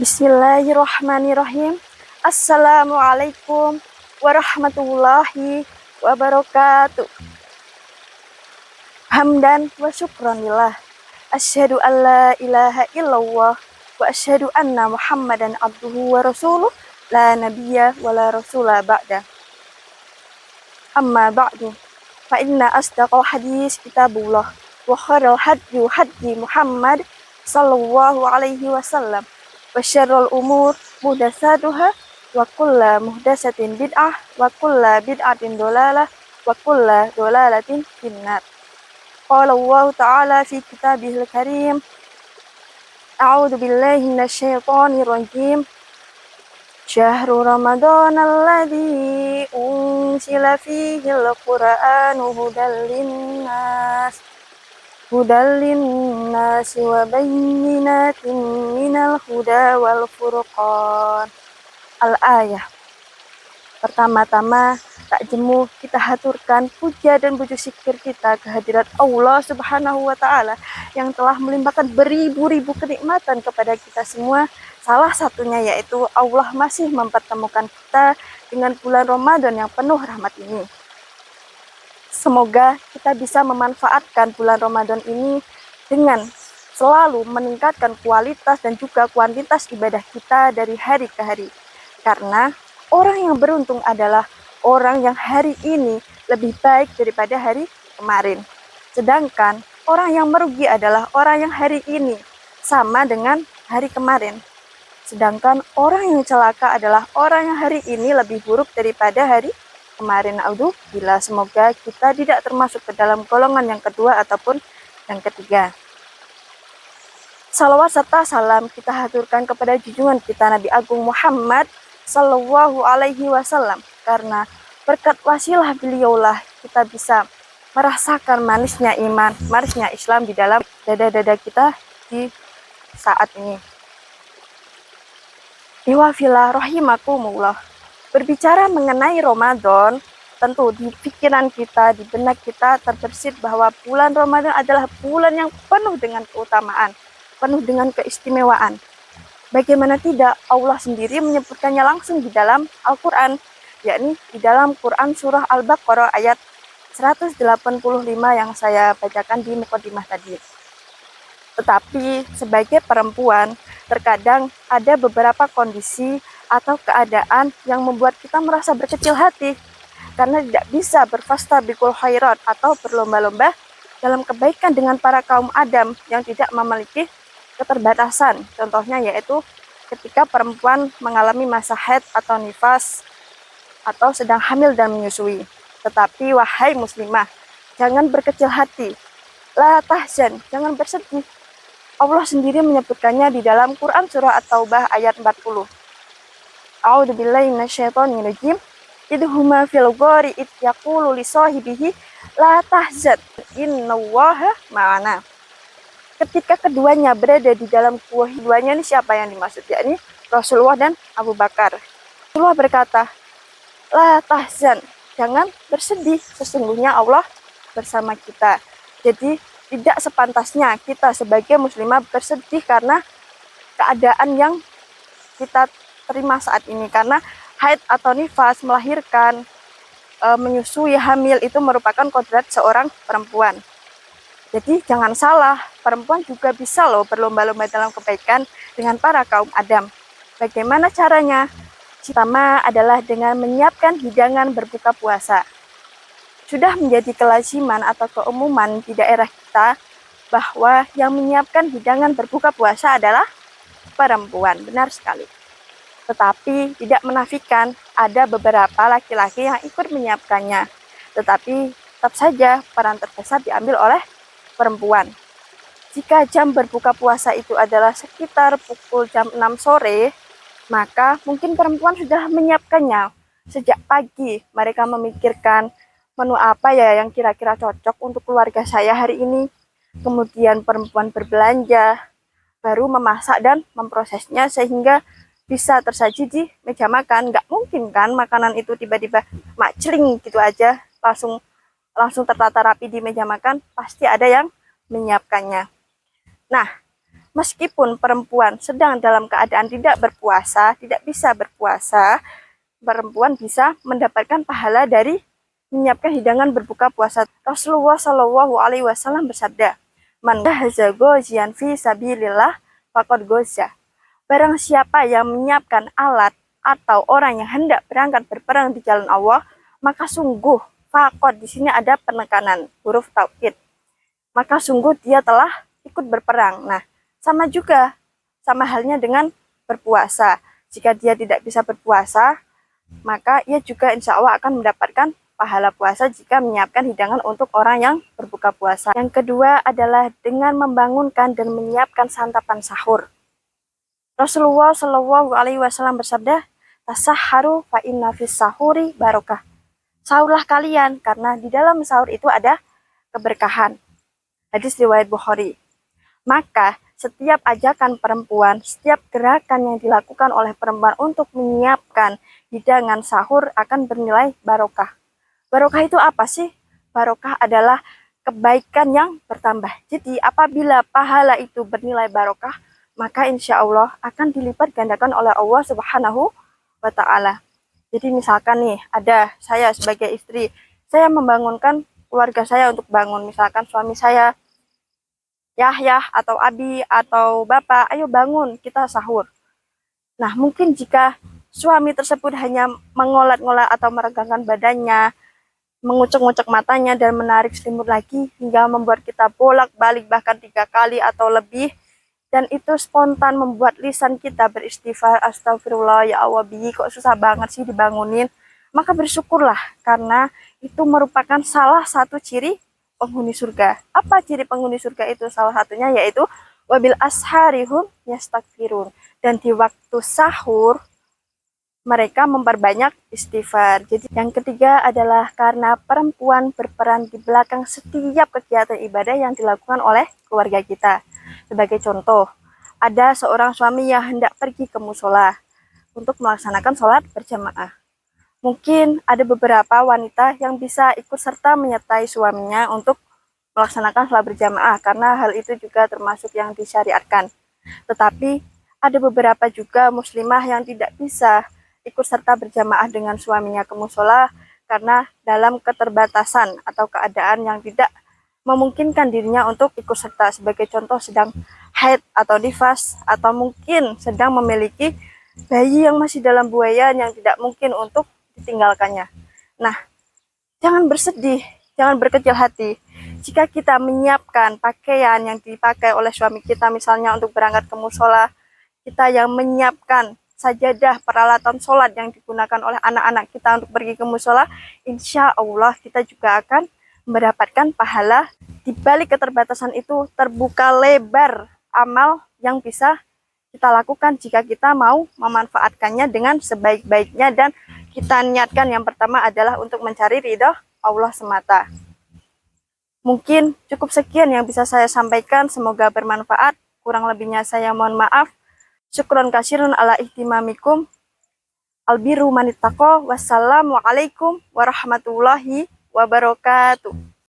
Bismillahirrahmanirrahim. Assalamualaikum warahmatullahi wabarakatuh. Hamdan wa syukranillah. Asyhadu an la ilaha illallah wa asyhadu anna Muhammadan abduhu wa rasuluh la nabiyya wa la rasula ba'da. Amma ba'du. Fa inna asdaqal hadis kitabullah wa khairal hadyi Muhammad sallallahu alaihi wasallam. Wa syarrul umur muhdatsatuha wa kullu muhdatsatin bid'ah wa kullu bid'atin dhalalah wa kullu dhalalatin finnar. Qala Allah Ta'ala fi kitabihil karim. A'udzu billahi minasyaitonir rajim. Syahrul Ramadan alladzi unzila fihil Qur'anu hudal linnas wa bayyinatin minal huda wal furqan. Al-ayah. Pertama-tama, tak jemu kita haturkan puja dan puji syukur kita kehadirat Allah Subhanahu wa Ta'ala yang telah melimpahkan beribu-ribu kenikmatan kepada kita semua. Salah satunya yaitu Allah masih mempertemukan kita dengan bulan Ramadan yang penuh rahmat ini. Semoga kita bisa memanfaatkan bulan Ramadan ini dengan selalu meningkatkan kualitas dan juga kuantitas ibadah kita dari hari ke hari. Karena orang yang beruntung adalah orang yang hari ini lebih baik daripada hari kemarin. Sedangkan orang yang merugi adalah orang yang hari ini sama dengan hari kemarin. Sedangkan orang yang celaka adalah orang yang hari ini lebih buruk daripada hari kemarin. Bila semoga kita tidak termasuk ke dalam golongan yang kedua ataupun yang ketiga. Salawat serta salam kita haturkan kepada junjungan kita Nabi Agung Muhammad Sallallahu Alaihi Wasallam, karena berkat wasilah beliaulah kita bisa merasakan manisnya iman, manisnya Islam di dalam dada-dada kita di saat ini. Iwafillah rahimakumullah. Berbicara mengenai Ramadan, tentu di pikiran kita, di benak kita terbersit bahwa bulan Ramadan adalah bulan yang penuh dengan keutamaan, penuh dengan keistimewaan. Bagaimana tidak, Allah sendiri menyebutkannya langsung di dalam Al-Quran, yakni di dalam Quran surah Al-Baqarah ayat 185 yang saya bacakan di mukadimah tadi. Tetapi sebagai perempuan, terkadang ada beberapa kondisi atau keadaan yang membuat kita merasa berkecil hati karena tidak bisa berfastabiqul khairat atau berlomba-lomba dalam kebaikan dengan para kaum Adam yang tidak memiliki keterbatasan. Contohnya yaitu ketika perempuan mengalami masa haid atau nifas atau sedang hamil dan menyusui. Tetapi wahai muslimah, jangan berkecil hati. La tahzan, jangan bersedih. Allah sendiri menyebutkannya di dalam Quran surah At-Taubah ayat 40. A'udzu billahi minasyaitonir rajim. Idhuma fil ghari id yaqulu li sahibihi la tahzan innallaha ma'ana. Ketika keduanya berada di dalam gua, keduanya ini siapa yang dimaksud? Yakni Rasulullah dan Abu Bakar. Rasulullah berkata, la tahzan, jangan bersedih, sesungguhnya Allah bersama kita. Jadi tidak sepantasnya kita sebagai muslimah bersedih karena keadaan yang kita terima saat ini, karena haid atau nifas, melahirkan, menyusui, hamil itu merupakan kodrat seorang perempuan. Jadi jangan salah, perempuan juga bisa loh berlomba-lomba dalam kebaikan dengan para kaum Adam. Bagaimana caranya? Pertama adalah dengan menyiapkan hidangan berbuka puasa. Sudah menjadi kelaziman atau keumuman di daerah kita bahwa yang menyiapkan hidangan berbuka puasa adalah perempuan. Benar sekali. Tetapi tidak menafikan ada beberapa laki-laki yang ikut menyiapkannya. Tetapi tetap saja peran terbesar diambil oleh perempuan. Jika jam berbuka puasa itu adalah sekitar pukul jam 6 sore, maka mungkin perempuan sudah menyiapkannya. Sejak pagi mereka memikirkan menu apa ya yang kira-kira cocok untuk keluarga saya hari ini. Kemudian perempuan berbelanja, baru memasak dan memprosesnya sehingga bisa tersaji di meja makan. Nggak mungkin kan makanan itu tiba-tiba macling gitu aja langsung tertata rapi di meja makan, pasti ada yang menyiapkannya. Nah, Meskipun perempuan sedang dalam keadaan tidak berpuasa, tidak bisa berpuasa, perempuan bisa mendapatkan pahala dari menyiapkan hidangan berbuka puasa. Rasulullah Shallallahu Alaihi Wasallam bersabda, "Man jahaza ghazian fi sabilillah faqad ghaza." Barang siapa yang menyiapkan alat atau orang yang hendak berangkat berperang di jalan Allah, maka sungguh faqad di sini ada penekanan huruf taukid. Maka sungguh dia telah ikut berperang. Nah, sama juga, sama halnya dengan berpuasa. Jika dia tidak bisa berpuasa, maka ia juga insya Allah akan mendapatkan pahala puasa jika menyiapkan hidangan untuk orang yang berbuka puasa. Yang kedua adalah dengan membangunkan dan menyiapkan santapan sahur. Rasulullah Shallallahu Alaihi Wasallam bersabda, "Tasahharu fa inna fis sahuri barokah." Sahurlah kalian karena di dalam sahur itu ada keberkahan. Hadis riwayat Bukhari. Maka setiap ajakan perempuan, setiap gerakan yang dilakukan oleh perempuan untuk menyiapkan hidangan sahur akan bernilai barokah. Barokah itu apa sih? Barokah adalah kebaikan yang bertambah. Jadi apabila pahala itu bernilai barokah, maka insya Allah akan dilipat gandakan oleh Allah Subhanahu wa Ta'ala. Jadi misalkan nih, ada saya sebagai istri, saya membangunkan keluarga saya untuk bangun. Misalkan suami saya, Yahya atau Abi atau Bapak, ayo bangun, kita sahur. Nah, mungkin jika suami tersebut hanya mengolat-ngolat atau meregangkan badannya, mengucek-ngucek matanya dan menarik selimut lagi hingga membuat kita bolak-balik bahkan 3 kali atau lebih, dan itu spontan membuat lisan kita beristighfar, astagfirullah ya Allah bi, kok susah banget sih dibangunin, maka bersyukurlah karena itu merupakan salah satu ciri penghuni surga. Apa ciri penghuni surga itu? Salah satunya yaitu wabil asharihum yastakfirun, dan di waktu sahur mereka memperbanyak istighfar. Jadi yang ketiga adalah karena perempuan berperan di belakang setiap kegiatan ibadah yang dilakukan oleh keluarga kita. Sebagai contoh, ada seorang suami yang hendak pergi ke musola untuk melaksanakan sholat berjamaah. Mungkin ada beberapa wanita yang bisa ikut serta menyertai suaminya untuk melaksanakan sholat berjamaah karena hal itu juga termasuk yang disyariatkan. Tetapi ada beberapa juga muslimah yang tidak bisa ikut serta berjamaah dengan suaminya ke musola karena dalam keterbatasan atau keadaan yang tidak memungkinkan dirinya untuk ikut serta. Sebagai contoh sedang haid atau nifas, atau mungkin sedang memiliki bayi yang masih dalam buayan yang tidak mungkin untuk ditinggalkannya. Nah, jangan bersedih, jangan berkecil hati. Jika kita menyiapkan pakaian yang dipakai oleh suami kita misalnya untuk berangkat ke musola, kita yang menyiapkan sajadah peralatan sholat yang digunakan oleh anak-anak kita untuk pergi ke musola, insya Allah kita juga akan mendapatkan pahala. Di balik keterbatasan itu terbuka lebar amal yang bisa kita lakukan jika kita mau memanfaatkannya dengan sebaik-baiknya, dan kita niatkan yang pertama adalah untuk mencari ridho Allah semata. Mungkin cukup sekian yang bisa saya sampaikan, semoga bermanfaat. Kurang lebihnya saya mohon maaf. Syukron kasirun ala ihtimamikum. Albiru manittaqo. Wassalamualaikum warahmatullahi wabarakatuh.